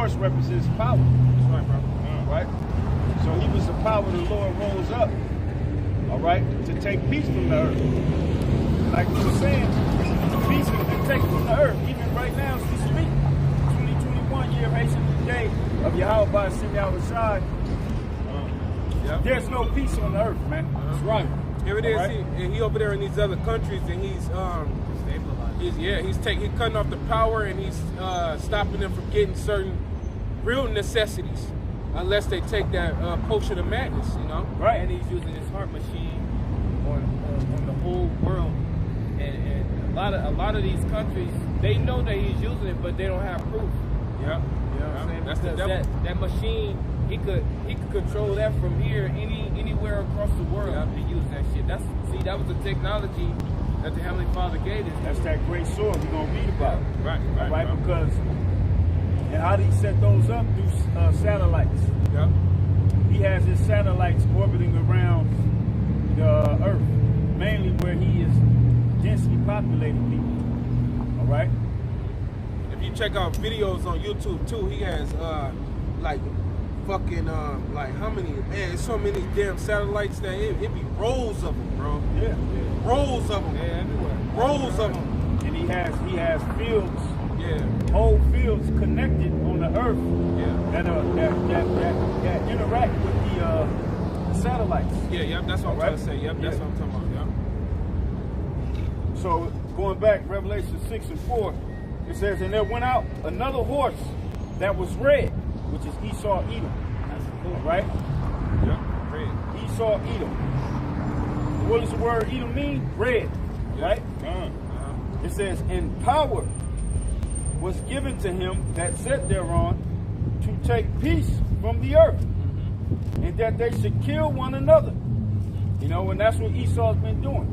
horse represents power. That's right, bro. Right? So he was the power the Lord rose up, all right, to take peace from the earth. Like we were saying, peace has been taken from the earth. Even right now, as we speak, 2021 year of Haitian Day of Yahweh by Simi Al-Rashad, there's no peace on the earth, man. That's right. Here it is. Right. He over there in these other countries, and he's cutting off the power, and he's stopping them from getting certain real necessities, unless they take that potion of madness, you know. Right. And he's using his heart machine on the whole world, and a lot of these countries, they know that he's using it, but they don't have proof. Yeah. You know what I'm saying? That's the because devil. that machine, he could control that from here, anywhere across the world, and use that shit. That was the technology that the Heavenly Father gave us. That's that great sword we're going to read about. Right. Because, and how did he set those up? Through satellites. Yeah. He has his satellites orbiting around the earth, mainly where he is densely populated people. All right? If you check out videos on YouTube too, he has like fucking like how many, man, so many damn satellites that it be rows of them, bro. Yeah. Rows of them. Yeah, everywhere. Rows of them. And he has fields, Yeah. whole fields connected on the earth Yeah. that interact with the satellites. Yeah, that's what I'm trying to say. Yep, that's what I'm talking about. Yep. So going back, Revelation 6 and 4, it says, and there went out another horse that was red, which is Esau Edom. That's cool. Right? Yep. Red. Esau Edom. What does the word Edom mean? Red. Right? It says, and power was given to him that sat thereon to take peace from the earth, and that they should kill one another. You know, and that's what Esau's been doing.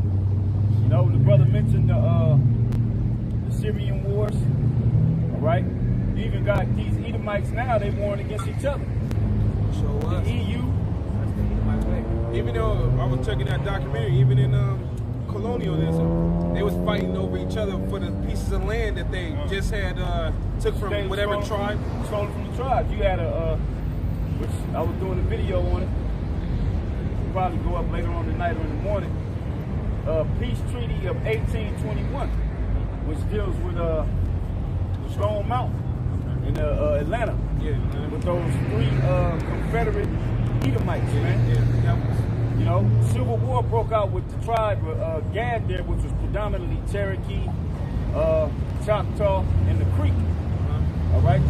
You know, the brother mentioned the Syrian wars. All right? You even got these Edomites now, they warring against each other. Sure was. The EU. That's the Edomite way. Even though I was checking that documentary, even in colonialism, they was fighting over each other for the pieces of land that they just had took from whatever tribe. Stolen from the tribe. You had which I was doing a video on it. It'll probably go up later on tonight or in the morning. Peace Treaty of 1821, which deals with Stone Mountain in Atlanta. Yeah. With those three Confederate Edomites, man. Yeah. You know, civil war broke out with the tribe Gad there, which was predominantly Cherokee, Choctaw, and the Creek. All right,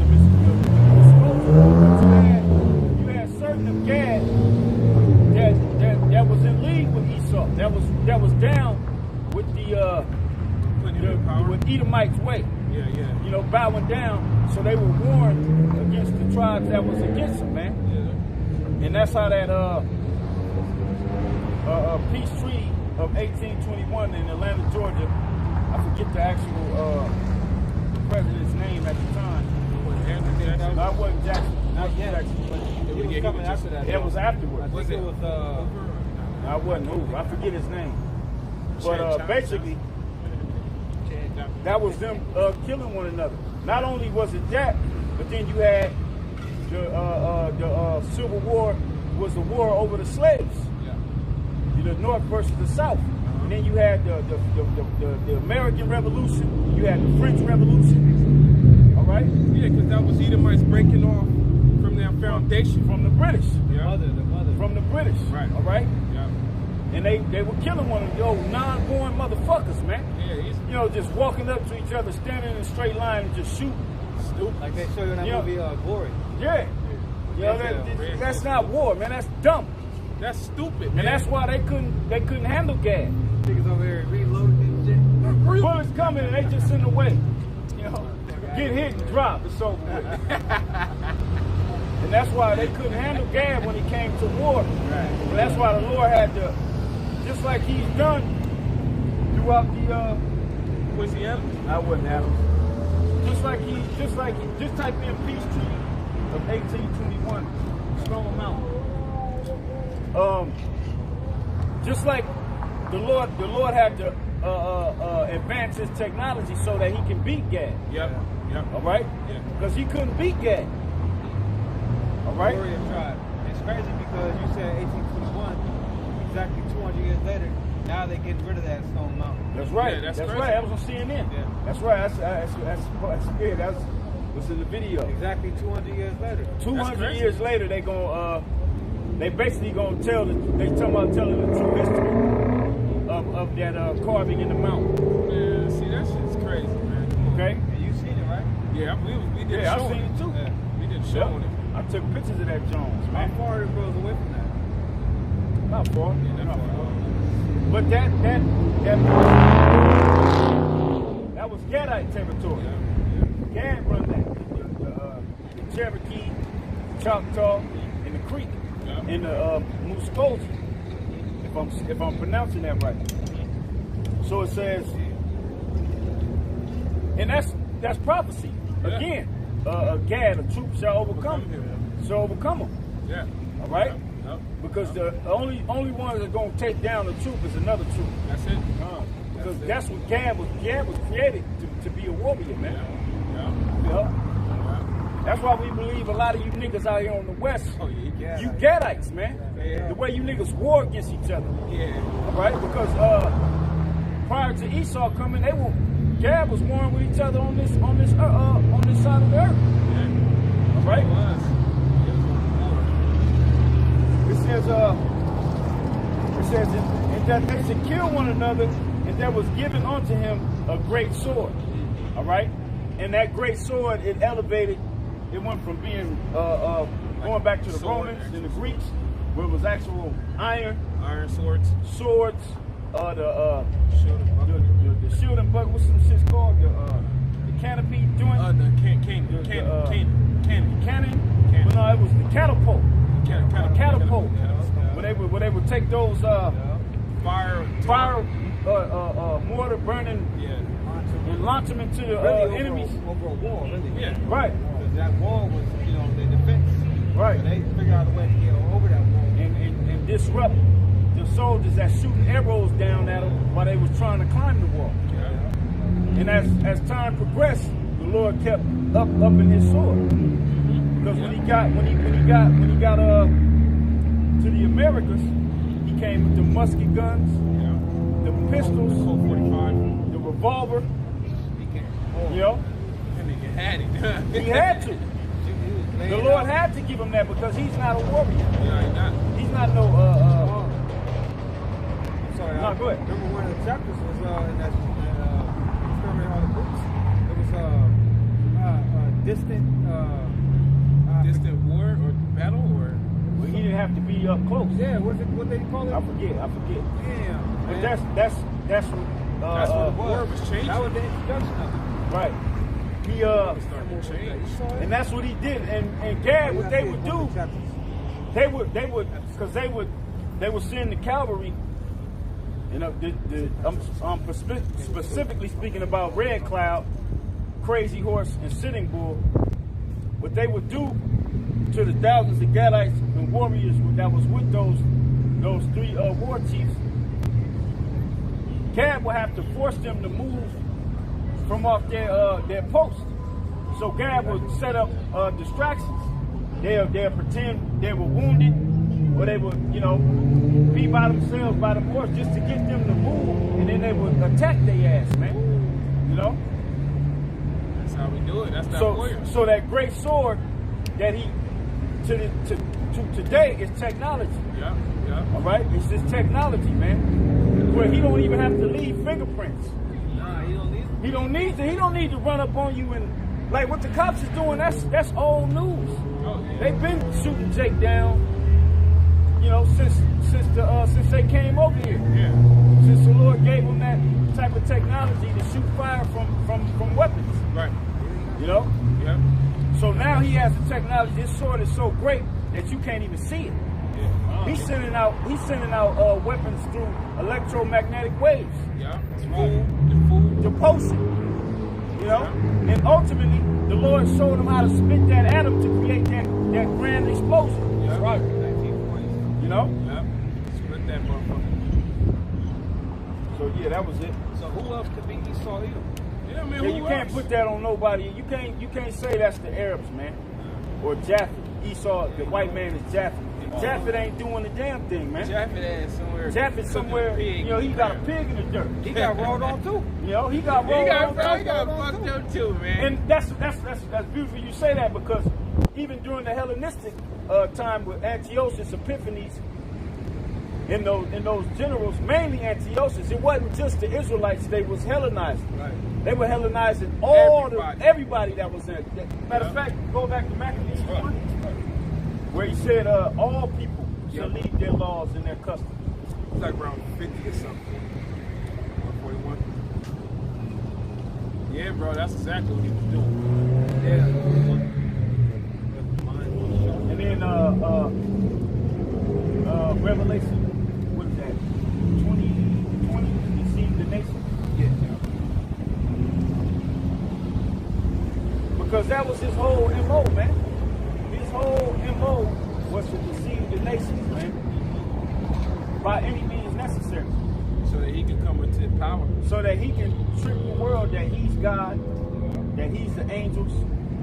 you had certain of Gad that was in league with Esau. That was down with with Edomite's way. Yeah. You know, bowing down. So they were warned against the tribes that was against them, man. Yeah. And that's how that peace treaty of 1821 in Atlanta, Georgia. I forget the actual president's name at the time. No, it wasn't Jackson. Not yet. Jackson. It was coming after that. It was afterwards. I think it was No, it wasn't Hoover. I forget his name. But basically, that was them killing one another. Not only was it that, but then you had the Civil War was the war over the slaves. The North versus the South. And then you had the American Revolution. You had the French Revolution. All right? Yeah, because that was Edomites breaking off from their foundation. From the British. Yeah. the mother. From the British. Right. All right? Yeah. And they were killing one of those non-born motherfuckers, man. Yeah, you know, just walking up to each other, standing in a straight line and just shooting. Stupid. Like they show you in that movie, Glory. Yeah. You know, that's not war, man. That's dumb. That's stupid, man. And that's why they couldn't handle gas. Niggas over here reloading and shit. Bullets coming and they just in the way. You know, get hit and drop. It's over with. And that's why they couldn't handle Gad when it came to war. Right. And that's why the Lord had to, just like he's done throughout the Quincy Adams? I wouldn't have him. Just type in peace treaty of 1821, Stone Mountain. Just like the Lord had to advance his technology so that he can beat Gad. Yep. All right? Yeah. Because he couldn't beat Gad. All right? Warrior tribe. It's crazy because you said 1821, exactly 200 years later, now they're getting rid of that Stone Mountain. That's right. Yeah, that's right. crazy. That was on CNN. Yeah. That's right. That's what's in the video. Exactly 200 years later. 200 years later, they basically gonna telling the true history of that carving in the mountain. Yeah, see, that shit's crazy, man. Okay. And you seen it, right? Yeah, we did Yeah, show I've seen it too. Yeah. We did show Yep. it. I took pictures of that Jones, How man. far it goes away from that? Not far. Yeah, Not not far. far. But that was Gadite territory. Gad run that. The Cherokee, Choctaw, and the Creek, and the Muscogee. If I'm pronouncing that right. So it says, and that's prophecy. Yeah. Again, Gad, a troop shall overcome him. Shall overcome him. Yeah. All right. Yep. Because the only one that's gonna take down the troop is another troop. That's it. Because that's what Gad was. Gad was created to be a warrior, man. Yeah. You know? That's why we believe a lot of you niggas out here on the West, Oh, yeah. you Gadites, man. Yeah. The way you niggas war against each other, Yeah. all right? Because prior to Esau coming, Gad was warring with each other on this side of the earth, Yeah. all right? It was. It says, and that they should kill one another, and there was given unto him a great sword, all right? And that great sword, it elevated. It went from being going back to the Sword, Romans and the Greeks, where it was actual iron Swords. the shield and buckle. What's some shit's called? The canopy joint. The Cannon. But no, it was the catapult. Catapult. Where they would take those Fire. mortar burning and launch them into the Really enemies. over a wall, really. Yeah. Right. Because that wall was, the defense. Right. So they figured out a way to get over that wall. And disrupt the soldiers that shooting arrows down at them while they was trying to climb the wall. Yeah. And as time progressed, the Lord kept up in his sword. Because when he got to the Americas, he came with the musket guns, the pistols, Colt 45. the revolver. You know, That nigga had it. he had to. The Lord had to give him that because he's not a warrior. Yeah, he not. He's not no Sorry, No, go ahead. Remember one of the chapters was in that Experiment All the Books. It was distant Distant war or battle or? well, he didn't have to be up close. Yeah, what they call it? I forget. Damn. But man. that's That's what what the war was changing. That was the introduction of it. right. He Starting to change. and that's what he did. And Gad, what they would do, they would send the cavalry. And I'm specifically speaking about Red Cloud, Crazy Horse, and Sitting Bull. What they would do to the thousands of Gadites and warriors that was with those three war chiefs, Gad would have to force them to move from off their post. So Gad would set up distractions. They'll pretend they were wounded, or they would, be by themselves by the horse just to get them to move, and then they would attack their ass, man. That's how we do it. That's that warrior. So that great sword that he to today is technology. Yeah. All right, it's just technology, man. Where he don't even have to leave fingerprints. Nah, you don't need it. He don't need to run up on you and like what the cops is doing. That's old news. Oh, yeah. They've been shooting Jake down, since they came over here. Yeah. Since the Lord gave them that type of technology to shoot fire from weapons. Right. Yeah. Yeah. So now he has the technology. This sword is so great that you can't even see it. Yeah. He's sending out weapons through electromagnetic waves. Yeah. It's Food. The food. To post it. And ultimately the Lord showed him how to split that atom to create that grand explosion. Yeah. Right. 1920s. Yeah. Split that motherfucker. So yeah, that was it. So who else could be Esau Edom? Yeah, man. Yeah, you can't put that on nobody. You can't say that's the Arabs, man, or Japheth. Esau, the white man is Japheth. Japheth ain't doing the damn thing, man. Japheth ass somewhere. Japheth somewhere, you know, he got a pig in the dirt. He got rolled on too. You know, he got rolled on. He got fucked up too, man. And that's beautiful you say that, because even during the Hellenistic time with Antiochus, Epiphanes, in those generals, mainly Antiochus, it wasn't just the Israelites they was Hellenizing. Right. They were Hellenizing everybody that was there. Matter of fact, go back to Maccabees 1, where he said all people shall leave their laws and their customs. It's like around 50 or something. 41. Yeah, bro, that's exactly what he was doing. Yeah. And then Revelation, what is that? 20, deceived the nation. Yeah. Because that was his whole MO, man. His whole MO was to deceive the nations, man. By any means necessary. So that he can come into power. So that he can trick the world that he's God, that he's the angels,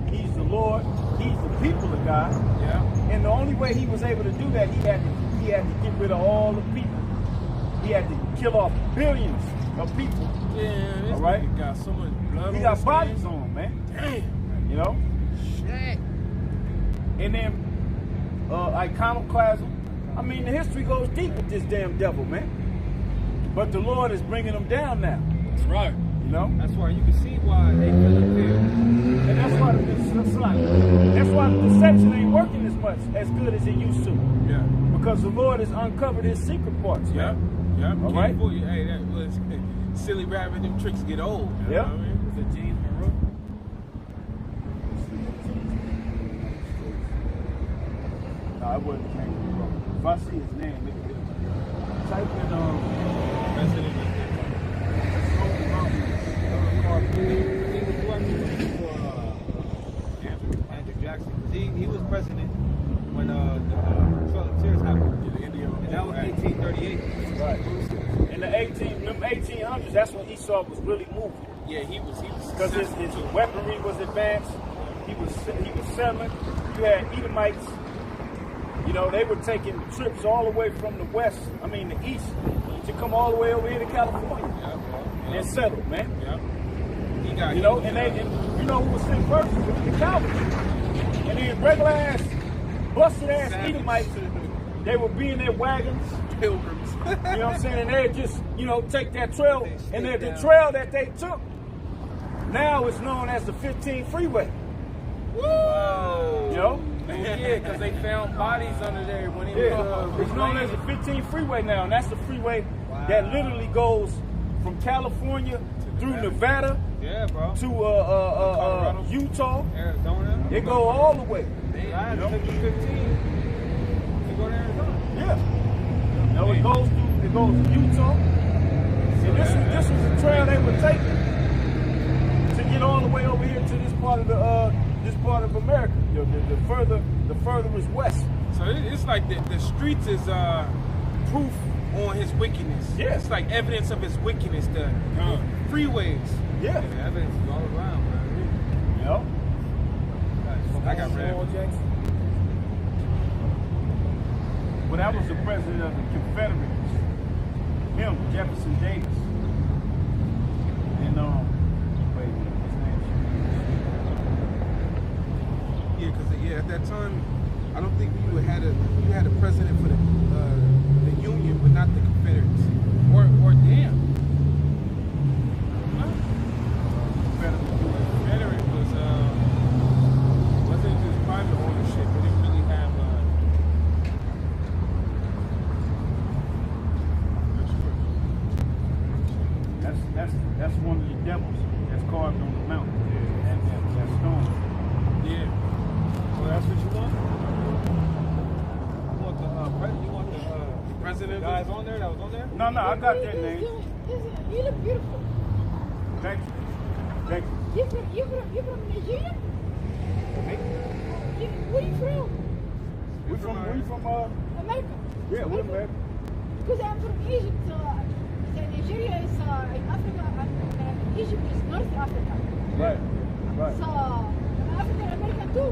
he's the Lord, he's the people of God. Yeah. And the only way he was able to do that, he had to get rid of all the people. He had to kill off billions of people. Yeah, this all right? nigga got so much blood. He got bodies on him, man. Damn. You know? Shit. And then iconoclasm. I mean, the history goes deep with this damn devil, man. But the Lord is bringing them down now. That's right. You know? That's why you can see why they feel fear. And that's why the deception ain't working as good as it used to. Yeah. Because the Lord has uncovered his secret parts. Yeah. Man. Yeah. All right. Hey, that was silly rabbit. Them tricks get old. You know what I mean? Was it James Monroe? No, I wouldn't change it, bro. If I see his name, it'll type in President. Andrew Jackson. He was president when the Trail of Tears happened. And that was 1838. Right. In the 1800s, that's when Esau was really moving. Yeah, he was. Because his weaponry was advanced. He was settling. You had Edomites. You know, they were taking trips all the way from the west, the east, to come all the way over here to California. And settle, man. Yeah. You know who was sent first? The Calvinists. And then regular ass, busted ass Edomites, they would be in their wagons. Pilgrims. You know what I'm saying? And they'd just, take that trail. And then the trail that they took now is known as the 15 freeway. Woo! You know? Yeah, because they found bodies under there when he was It's known as the 15 freeway now, and that's the freeway that literally goes from California through Nevada to Utah. Arizona. They go all the way. I had to take the 15 to go to Arizona. Yeah. No, it goes to Utah. And this was the trail they were taking to get all the way over here to this part of America. The furthest west. So it's like the streets is proof on his wickedness. Yeah. It's like evidence of his wickedness. The freeways. Yeah. The evidence is all around, man. You know? I got red. Well, that was the president of the Confederates. Him, Jefferson Davis. And wait a minute, his name. Yeah, because at that time, I don't think you had a president for the Union, but not the Confederates. Or damn. Confederate was wasn't just private ownership. They didn't really have. That's one of the devils that's carved on the mountain. That stone. Yeah. So that's what you want? You want the president guys on there that was on there? No, I got that name. You look beautiful. Thank you. You from Nigeria? Where you from? We from America. yeah, we're America. Because I'm from Egypt, so Nigeria is in Africa, and Egypt is North Africa. Right. So I'm African American too.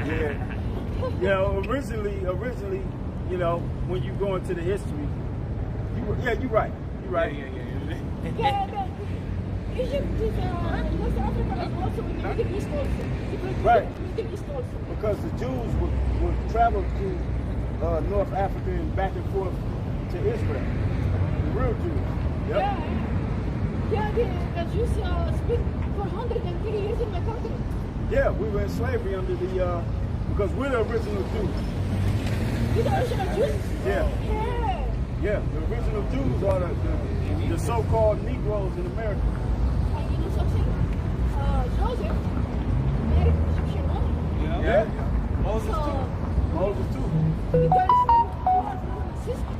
Yeah. You know, originally, you know, when you go into the history, you're right. You're right. Yeah, Egypt is West Africa is also in the Middle East also. Right. Middle East also. Because the Jews would travel to North Africa and back and forth to Israel. The real Jews. Yep. Yeah, the Jews speak for 130 years in my country. Yeah, we were in slavery under the, because we're the original Jews. You're the original Jews? Yeah. Yeah. Yeah, the original Jews are the so-called Negroes in America. And you know something? Joseph married an Egyptian woman. Yeah. Moses too. Moses too. Because he was his sister.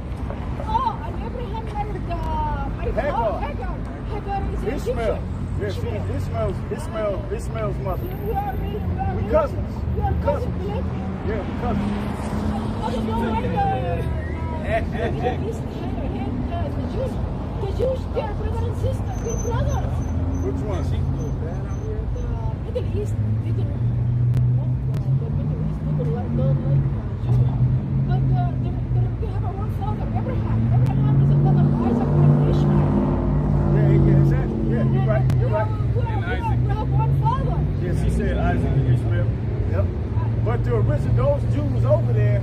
Oh, and Abraham married Hagar. Hagar is an Ishmael. Egyptian. Yeah, she's Ishmael's mother. We are really, We cousins. We are We cousins, cousins. believe me. Yeah, we cousins. I don't know why the Jews, they are brother and sister, they're brothers. Which one? The Middle East didn't, the Middle East didn't like Jews. But they have a one father, Abraham. Abraham is a father of Isaac and Ishmael. Yeah, exactly. Yeah, you're right. You're right. We have one father. Yeah, she said Isaac and Ishmael. Yep. But the original, those Jews over there,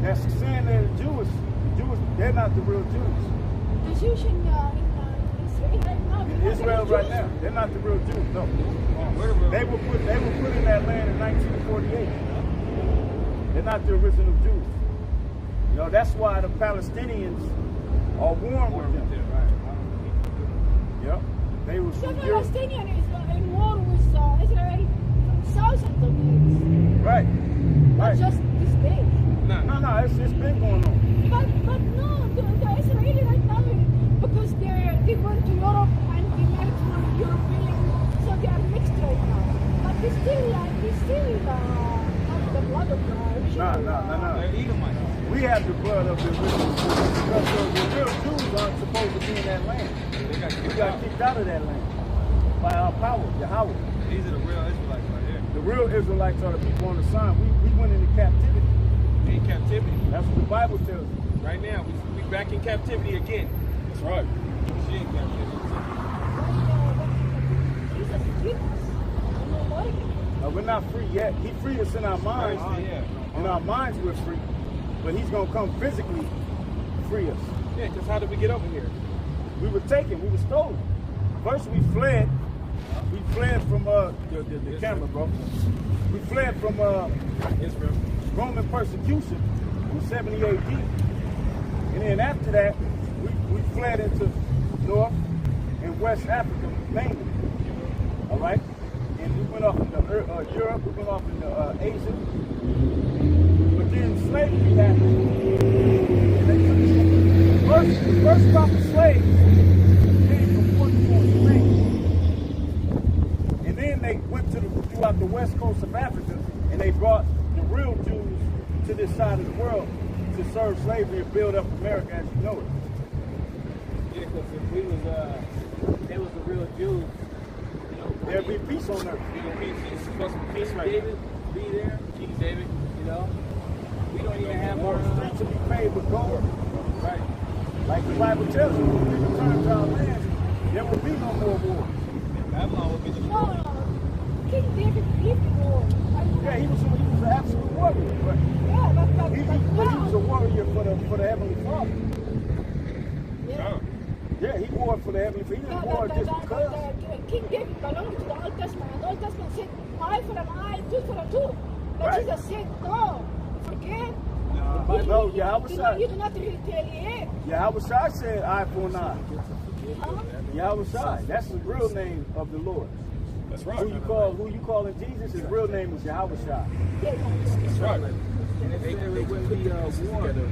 that's saying they're Jewish, they're not the real Jews. The Jews in Israel right now. In Israel right now, they're not the real Jews. No. They were put in that land in 1948. They're not the original Jews. You know, that's why the Palestinians are warm with them. Yep. They were The from Europe. Palestinian is in war with Israel for thousands of years. Right. Not Right. just this day. No, it's been going on. But no, the Israeli right now, because they went to Europe and they married from European, so they are mixed right now. But they still have the blood of the original. No. They're Edomites. We have the blood of the original Jews. Because the real Jews aren't supposed to be in that land. We got kicked out of that land by our power, Yahweh. These are the real Israelites right here. The real Israelites are the people on the sign. We went into captivity. In captivity. That's what the Bible tells us. Right now, we back in captivity again. That's right. She in captivity. Jesus freed us. We're not free yet. He freed us in our minds. In our minds, we're free. But he's going to come physically free us. Yeah, because how did we get over here? We were taken. We were stolen. First, we fled. We fled from the camera, bro. We fled from Israel. Roman persecution in 70 AD. And then after that, we fled into North and West Africa mainly. All right? And we went off into Europe, we went off into Asia. But then slavery happened. And they took the first crop of slaves came from Portugal and Spain. And then they went throughout the west coast of Africa, and they brought the real Jews to this side of the world to serve slavery and build up America as you know it. Yeah, because if we was, they was the real Jews, you know, There'd be peace on earth. it's supposed to be Peace King right David be there, King David, you know. We don't even have More more streets to be paved with gold. right. Like the Bible tells us, when we return to our land, there will be no more wars. Babylon will be destroyed. No. King David lived in war. Yeah, he was an absolute warrior, but Yeah, but he was a warrior for the Heavenly Father. Yeah. Yeah, he warred for the Heavenly Father. He didn't war just because. King David belonged to the Old Testament, and the Old Testament said, eye for an eye, tooth for a tooth. But Right. Jesus said, no, forget. No, Yahweh You do not retaliate. Shai said eye for an eye. Huh? Yahweh Shai, that's the real name of the Lord. That's right. Who you calling Jesus, his real name is Yahweh Shai. Yeah. That's right. And if there wouldn't be war, there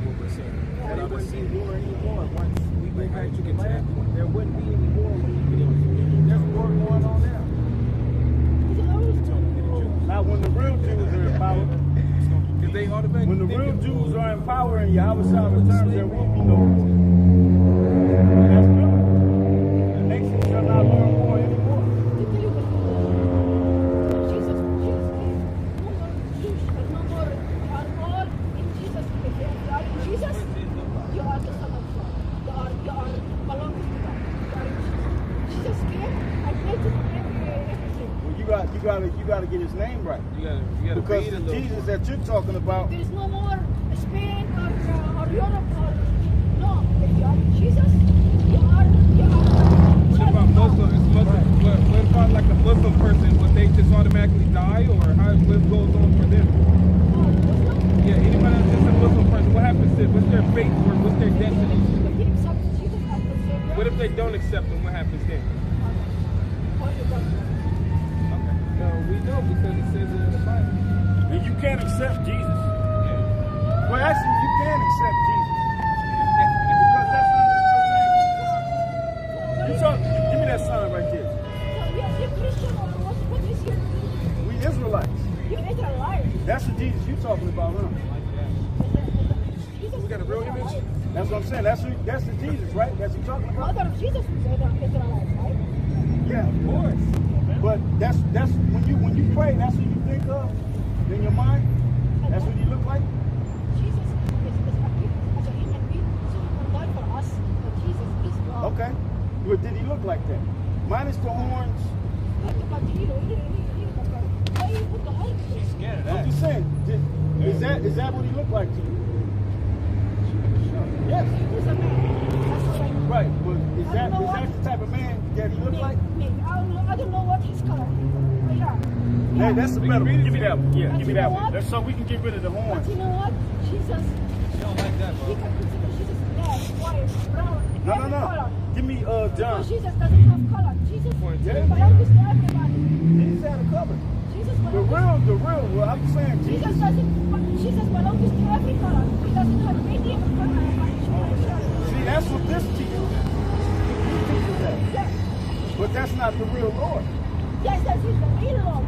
wouldn't be war anymore. Once we go back to the land, there wouldn't be any war when you get in. There's war going on now. Now when the real Jews are in power, Because they automatically when the real Jews are in power and Yahweh Shai returns, there will be no war. And that's good. The nation shall not learn war anymore. gotta get his name right. You gotta Because read a the little Jesus more. that you're talking about, There is no more Spain or Europe or no. If you are Jesus, you are. What about Muslim? Is Muslim what about like a Muslim person? Would they just automatically die, or what goes on for them? Yeah, anybody that's just a Muslim person, what happens to what's their fate or what's their destiny? What if they don't accept them? What happens then? No, we know because it says it in the Bible. and you can't accept Jesus. Well, actually, you can accept Jesus. Because that's not his real name. You talk, give me that sign right there. We Israelites. That's the Jesus you talking about, huh? We got a real image? That's what I'm saying. That's the Jesus, right? That's what you talking about? Mother of Jesus was Israelite, right? Yeah, of course. But that's when you pray, that's what you think of in your mind. That's what you look like. Jesus is a human being, so he can die for us. But Jesus is God. Okay. But did he look like that? Minus the horns. But why you put the whole thing? I'm just saying. Is that what he looked like to you? Yes. He was a man. That's what I know. Right. But is that the type of man that he looked like? I don't know what his color is. But yeah. Hey, that's a better one. Give me that one. Yeah, But give me you that know one. what? That's so we can get rid of the horns. But you know what? Jesus, You don't like that, he bro. can consider Jesus black, white, brown, No. every color. Give me John. Because Jesus doesn't have color. Jesus belongs to everybody. Jesus had a color. Jesus The belongs real. Well, I'm saying Jesus Jesus. Jesus belongs to every color. He doesn't have any color. See, that's what this teaches. He teaches that. Yes. But that's not the real Lord. Yes, that's he's the real Lord.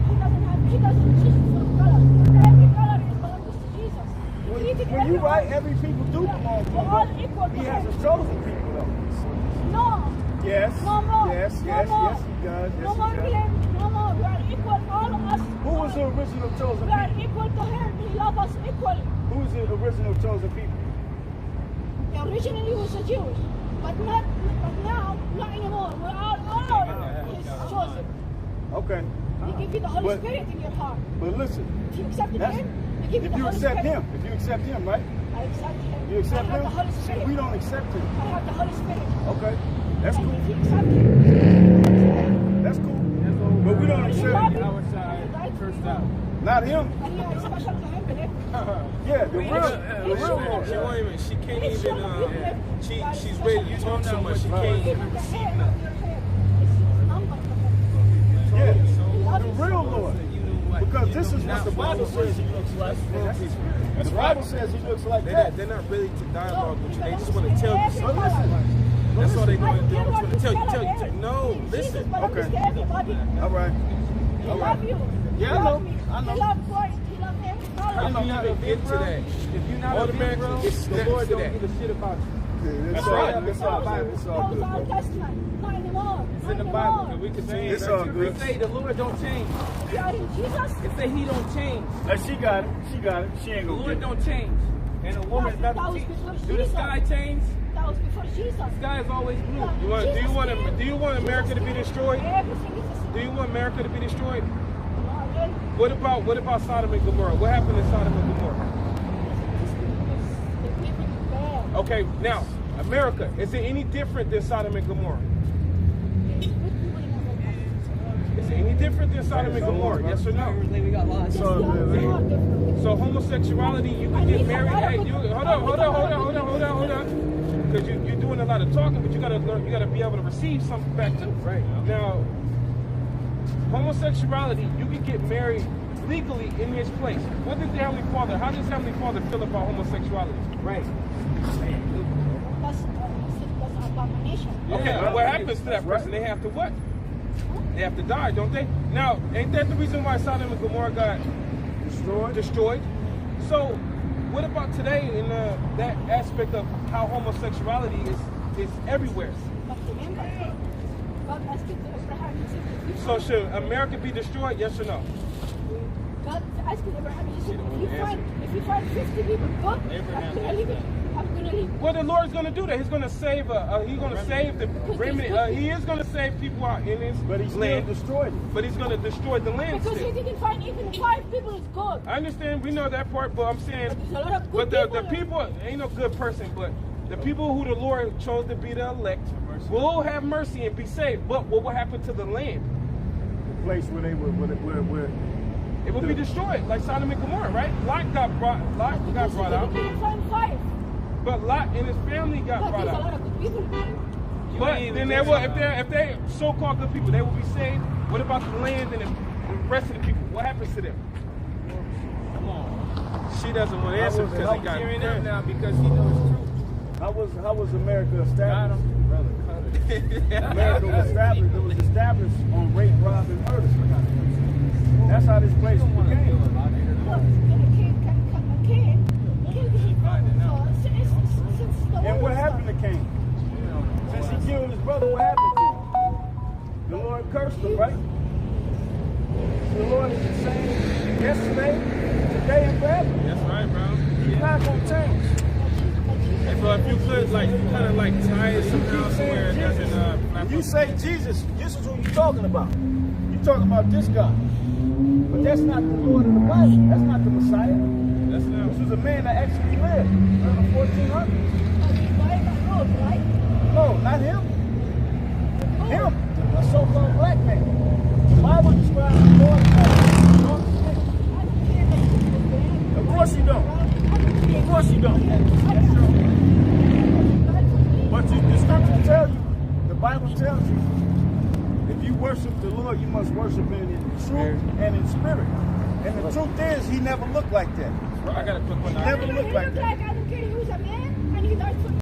He doesn't choose for color. Every color belongs to Jesus. He created When you everyone. right, every people do belong to We're all him. equal to He has him. a chosen people, though. No. Yes. No more. Yes, No yes, more. yes, he does. No Yes, more he does. him. No more. We are equal. All of us. Who was the original chosen We are people? equal to him. He loves us equally. Who was the original chosen people? Originally was a Jew, but now, not anymore. We're all his chosen. Okay. He give you the Holy But- Spirit in your heart. But listen, If you accepted that's, him, he give you if the you Holy accept Spirit. him, right? I accept him. You accept I have him? the Holy See, Spirit. we don't accept him. I have the Holy Spirit. Okay. That's And cool. if you accept him, That's cool. But we don't you accept love him. him. Our side, You died for first him. out. Not him. And you are special to him, believe. Yeah, the real Lord. She won't even. She can't It's even. sure you live. She's ready to talk so much. She can't even Even the receive hair nothing. of your head is numbered for him. Yeah, He the loves you real so Lord. You know what? Because You this know, is what now the Bible says he looks like. The Bible says he looks like that. They're not really to dialogue with you. They just belongs want to tell you every something. color. That's all they I want don't to do. care They what want to his tell you. color Tell you. is. No, Jesus listen. belongs Okay. to everybody. All right. He All love right. you. Yeah, He I know. love me. I know. He love boys. He love every How color. do you even get to that? If you're not a Automatically, bro, it's the snaps Lord to don't that. give a shit about you. It's That's all right. good. It's all good. It's all That was good. the Old Testament. Not anymore. It's Not in the anymore. Bible. And we can say It's all good. We say the Lord don't change. You are in Jesus. It say he don't change. She got it. She got it. She ain't The gonna Lord get it. don't change. And a woman That doesn't was change. before Do the Jesus. sky change? That was before Jesus. The sky is always blue. Do you want America to be destroyed? Everything is the same. Do you want America to be destroyed? No, again, What about Sodom and Gomorrah? What happened in Sodom and Gomorrah? the people is bad. Okay, now America, is it any different than Sodom and Gomorrah? It's good people in America. Is it any different than Sodom and Gomorrah? Yes or no? We got lost. Yes, they are different. So homosexuality, you can get married. Hey, hold on. Because you're doing a lot of talking, but you gotta learn. You gotta be able to receive something back too. Right now, homosexuality, you can get married legally in this place. What does the Heavenly Father? How does Heavenly Father feel about homosexuality? Right. That's abomination. Okay, what happens to that person? They have to what? They have to die, don't they? Now, ain't that the reason why Sodom and Gomorrah got destroyed? So, what about today in that aspect of how homosexuality is everywhere? But remember, God asked Abraham, he said, if you So should America be destroyed? Yes or no? God asked Abraham, he said, if you find 50 people good, I'm going gonna leave. Well, the Lord's going to do that. He's going to save. He's going to save the remnant. He is going to save people out in his But he's land. still destroyed it. But he's going to destroy the land. Because still. he didn't find even 5 people is good. I understand. We know that part, but I'm saying. There's a lot of But good the people ain't no good person. But the people who the Lord chose to be the elect will have mercy and be saved. But what will happen to the land? The place where they were It will be destroyed, like Sodom and Gomorrah, right? Lot got brought out. He didn't find 5. But Lot and his family got But brought there's a lot out. of good people. But then they will, if they so-called good people, they will be saved. What about the land and the rest of the people? What happens to them? Come on. She doesn't want to answer because they got Hearing them now because he knows truth. How was America Got established? him. Brother, cut it. America was established. It was established on rape, rob, and murder. That's how this place Don't want to became. kill a lot of Look, people. and a kid can kill his brother. So since the And what war happened to Cain? Since he killed his brother, what happened to him? The Lord cursed him, right? The Lord is the same yesterday, today, and forever. That's right, bro. He's not going to change. And so if you could, like, kind of like tie it somehow somewhere it doesn't. When you say Jesus, this is who you're talking about. You're talking about this God. But that's not the Lord of the Bible. That's not the Messiah. That's This not. was a man that actually lived in the 1400s. right? No, not him. Him, a so-called black man. The Bible describes the Lord as Lord. Of course you don't. Of course you don't. But the scripture tells you, the Bible tells you, if you worship the Lord, you must worship Him in truth and in spirit. And the truth is, He never looked like that. I got a quick one. He never looked like that.